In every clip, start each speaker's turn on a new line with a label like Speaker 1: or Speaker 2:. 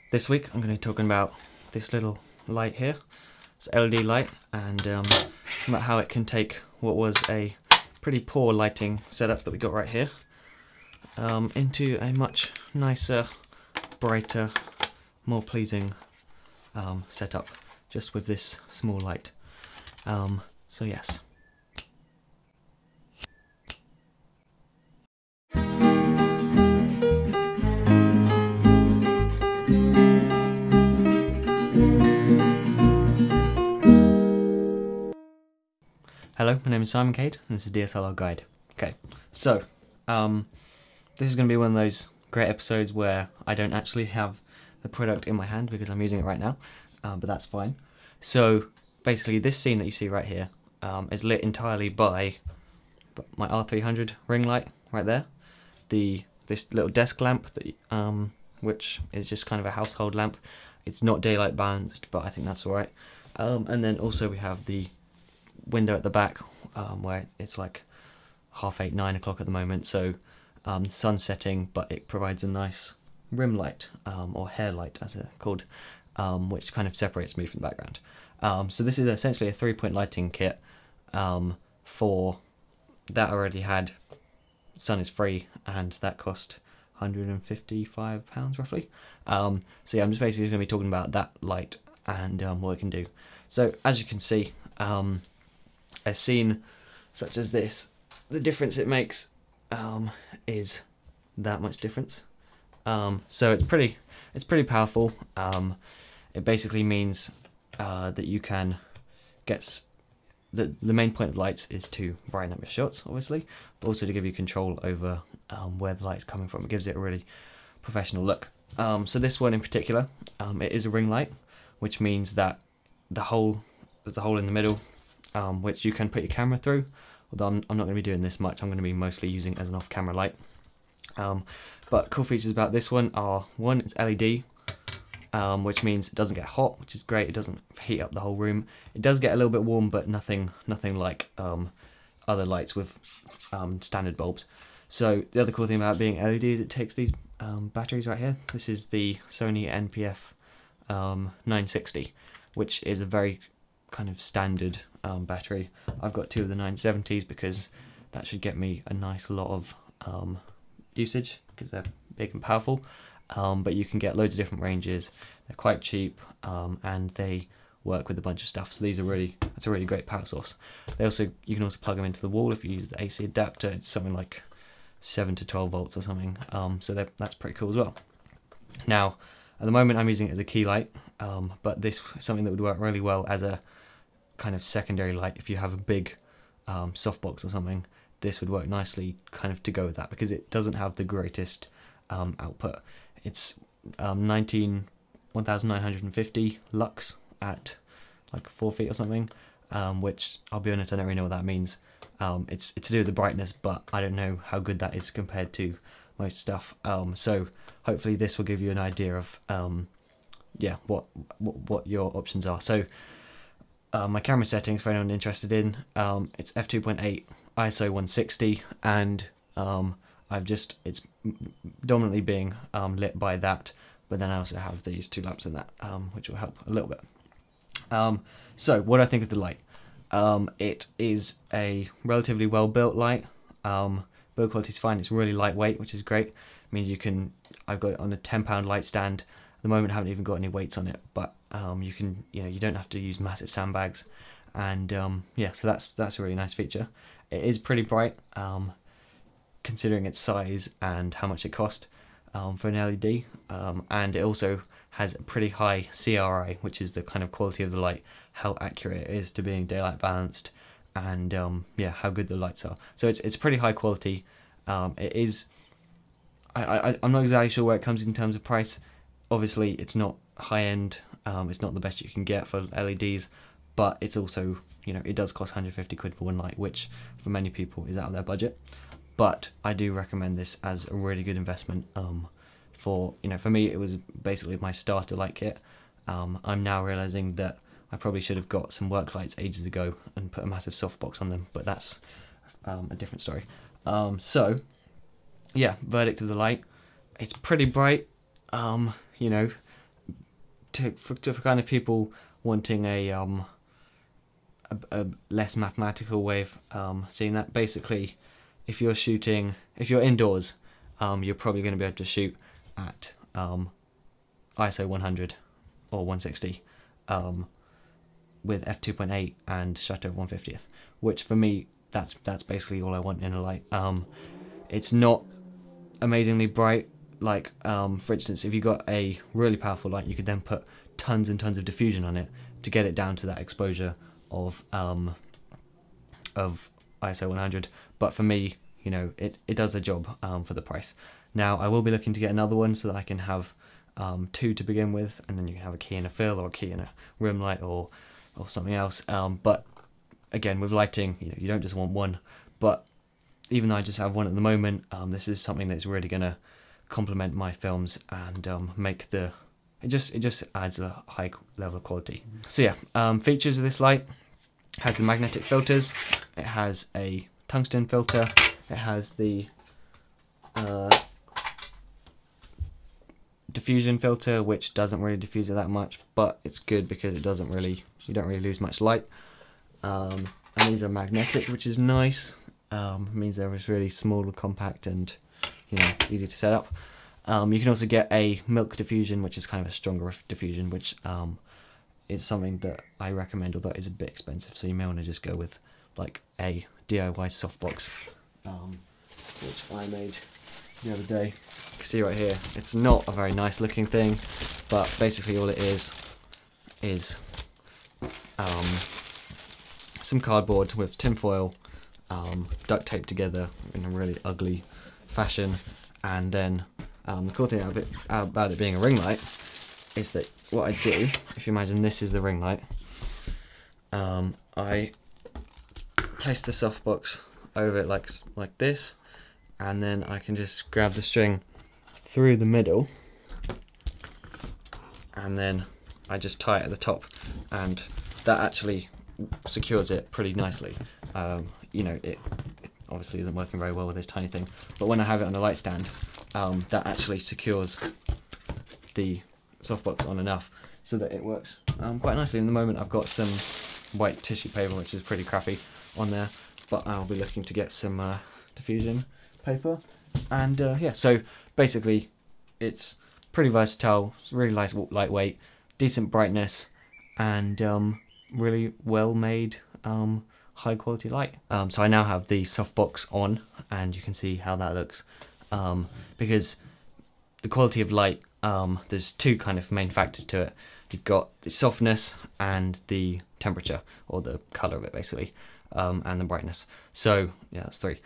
Speaker 1: This week I'm going to be talking about this little light here. It's an LED light, and about how it can take what was a pretty poor lighting setup that we got right here into a much nicer, brighter, more pleasing setup just with this small light. So yes. Hello, my name is Simon Cade, and this is DSLRguide. Okay, so this is going to be one of those great episodes where I don't actually have the product in my hand because I'm using it right now, but that's fine. So basically this scene that you see right here is lit entirely by my R-300 ring light right there, this little desk lamp that which is just kind of a household lamp. It's not daylight balanced, but I think that's alright. And then also we have the window at the back where it's like 8:30, 9 o'clock at the moment, so sun's setting, but it provides a nice rim light, or hair light as they're called, which kind of separates me from the background. So this is essentially a 3-point lighting kit for that. I already had Sun is Free, and that cost £155 roughly. So yeah, I'm just basically going to be talking about that light and what it can do. So as you can see, a scene such as this, the difference it makes is that much difference. So it's pretty powerful. It basically means that you can get the main point of lights is to brighten up your shots, obviously, but also to give you control over where the light's coming from. It gives it a really professional look. So this one in particular, it is a ring light, which means that there's a hole in the middle, which you can put your camera through, although I'm not going to be doing this much. I'm going to be mostly using it as an off-camera light. But cool features about this one are, one, it's LED, which means it doesn't get hot, which is great. It doesn't heat up the whole room. It does get a little bit warm, but nothing like other lights with standard bulbs. So the other cool thing about being LED is it takes these batteries right here. This is the Sony NPF 960, which is a very kind of standard battery. I've got two of the 970s because that should get me a nice lot of usage because they're big and powerful. But you can get loads of different ranges. They're quite cheap, and they work with a bunch of stuff. So that's a really great power source. You can also plug them into the wall if you use the AC adapter. It's something like 7 to 12 volts or something. So that's pretty cool as well. Now, at the moment I'm using it as a key light, but this is something that would work really well as a kind of secondary light. If you have a big softbox or something, this would work nicely kind of to go with that, because it doesn't have the greatest output. It's 1950 lux at like 4 feet or something, which I'll be honest, I don't really know what that means. It's to do with the brightness, but I don't know how good that is compared to most stuff. So hopefully this will give you an idea of yeah, what your options are. So my camera settings, for anyone interested in, it's f2.8 ISO 160, and it's dominantly being lit by that, but then I also have these two lamps in that, which will help a little bit. So what do I think of the light? It is a relatively well built light. Build quality is fine. It's really lightweight, which is great. It means I've got it on a 10-pound light stand. At the moment I haven't even got any weights on it, but you don't have to use massive sandbags, and yeah, so that's a really nice feature. It is pretty bright, considering its size and how much it cost for an LED, and it also has a pretty high CRI, which is the kind of quality of the light, how accurate it is to being daylight balanced, and yeah, how good the lights are. So it's pretty high quality. It is. I'm not exactly sure where it comes in terms of price. Obviously, it's not high end. It's not the best you can get for LEDs, but it's also, it does cost 150 quid for one light, which for many people is out of their budget. But I do recommend this as a really good investment. For me, it was basically my starter light kit. I'm now realizing that I probably should have got some work lights ages ago and put a massive softbox on them, but that's a different story. So yeah, verdict of the light: it's pretty bright. for kind of people wanting a less mathematical way of seeing that, basically, if you're indoors, you're probably going to be able to shoot at ISO 100 or 160 with f2.8 and shutter of 1/50th, which for me, that's basically all I want in a light. It's not amazingly bright. Like for instance, if you got a really powerful light, you could then put tons and tons of diffusion on it to get it down to that exposure of ISO 100. But for me, you know, it does the job for the price. Now I will be looking to get another one so that I can have two to begin with, and then you can have a key and a fill, or a key and a rim light, or something else. But again, with lighting, you know, you don't just want one. But even though I just have one at the moment, this is something that's really going to complement my films and make the it just adds a high level of quality. So yeah, features of this light: it has the magnetic filters, it has a tungsten filter, it has the diffusion filter, which doesn't really diffuse it that much, but it's good because you don't really lose much light. And these are magnetic, which is nice. Means they're just really small and compact, and you know, easy to set up. You can also get a milk diffusion, which is kind of a stronger diffusion, which is something that I recommend, although it's a bit expensive, so you may want to just go with like a DIY softbox, which I made the other day. You can see right here, it's not a very nice looking thing, but basically all it is some cardboard with tinfoil duct taped together in a really ugly fashion, and then the cool thing about it being a ring light is that what I do, if you imagine this is the ring light, I place the softbox over it like this, and then I can just grab the string through the middle, and then I just tie it at the top, and that actually secures it pretty nicely. You know, it obviously isn't working very well with this tiny thing, but when I have it on a light stand, that actually secures the softbox on enough so that it works quite nicely. In the moment I've got some white tissue paper, which is pretty crappy, on there, but I'll be looking to get some diffusion paper. And yeah, so basically it's pretty versatile, it's really nice, lightweight, decent brightness, and really well made high quality light. So I now have the softbox on, and you can see how that looks, because the quality of light, there's two kind of main factors to it. You've got the softness and the temperature, or the color of it basically, and the brightness. So yeah, that's three.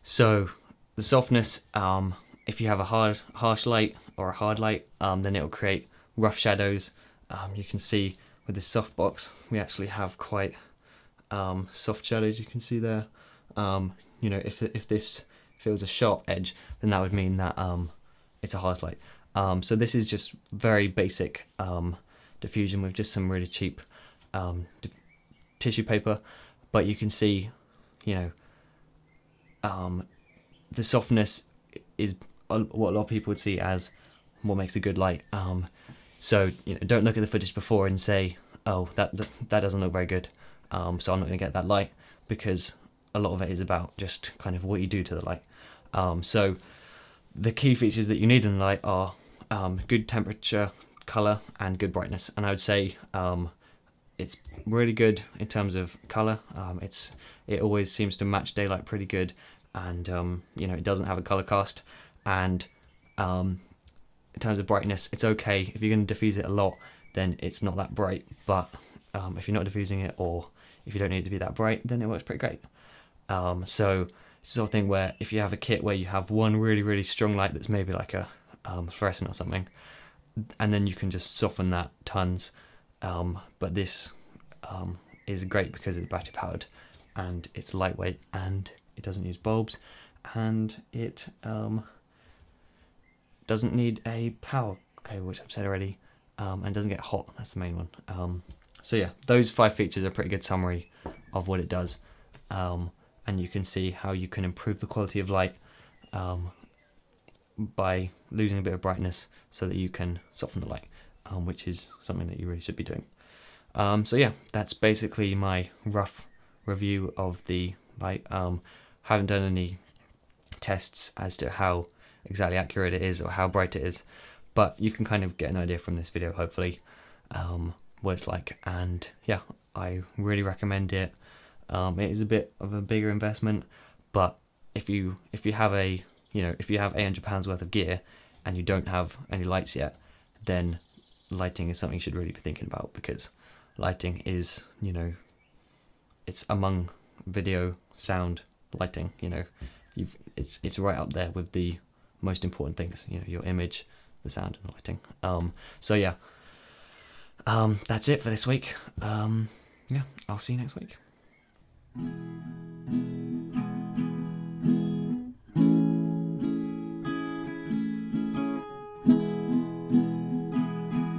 Speaker 1: So the softness, if you have a harsh light or a hard light, then it'll create rough shadows. You can see with this softbox we actually have quite soft shadows. You can see there. You know, if it was a sharp edge, then that would mean that it's a hard light. So this is just very basic diffusion with just some really cheap tissue paper, but you can see, you know, the softness is what a lot of people would see as what makes a good light. So you know, don't look at the footage before and say, oh, that doesn't look very good, so I'm not going to get that light, because a lot of it is about just kind of what you do to the light. So the key features that you need in the light are good temperature, color, and good brightness. And I would say it's really good in terms of color. It always seems to match daylight pretty good, and you know, it doesn't have a color cast. And in terms of brightness, it's okay. If you're going to diffuse it a lot, then it's not that bright, but if you're not diffusing it, or if you don't need it to be that bright, then it works pretty great. So it's the sort of thing where if you have a kit where you have one really strong light that's maybe like a fluorescent or something, and then you can just soften that tons, but this is great because it's battery powered, and it's lightweight, and it doesn't use bulbs, and it doesn't need a power cable, which I've said already, and doesn't get hot. That's the main one. So yeah, those 5 features are a pretty good summary of what it does, and you can see how you can improve the quality of light by losing a bit of brightness so that you can soften the light. which is something that you really should be doing. So yeah, that's basically my rough review of the light. Haven't done any tests as to how exactly accurate it is or how bright it is, but you can kind of get an idea from this video, hopefully, what it's like. And yeah, I really recommend it. It is a bit of a bigger investment, but if you have a if you have £800 worth of gear and you don't have any lights yet, then lighting is something you should really be thinking about, because lighting is, it's among video, sound, lighting, it's right up there with the most important things, your image, the sound, and the lighting. So yeah, that's it for this week. Yeah, I'll see you next week.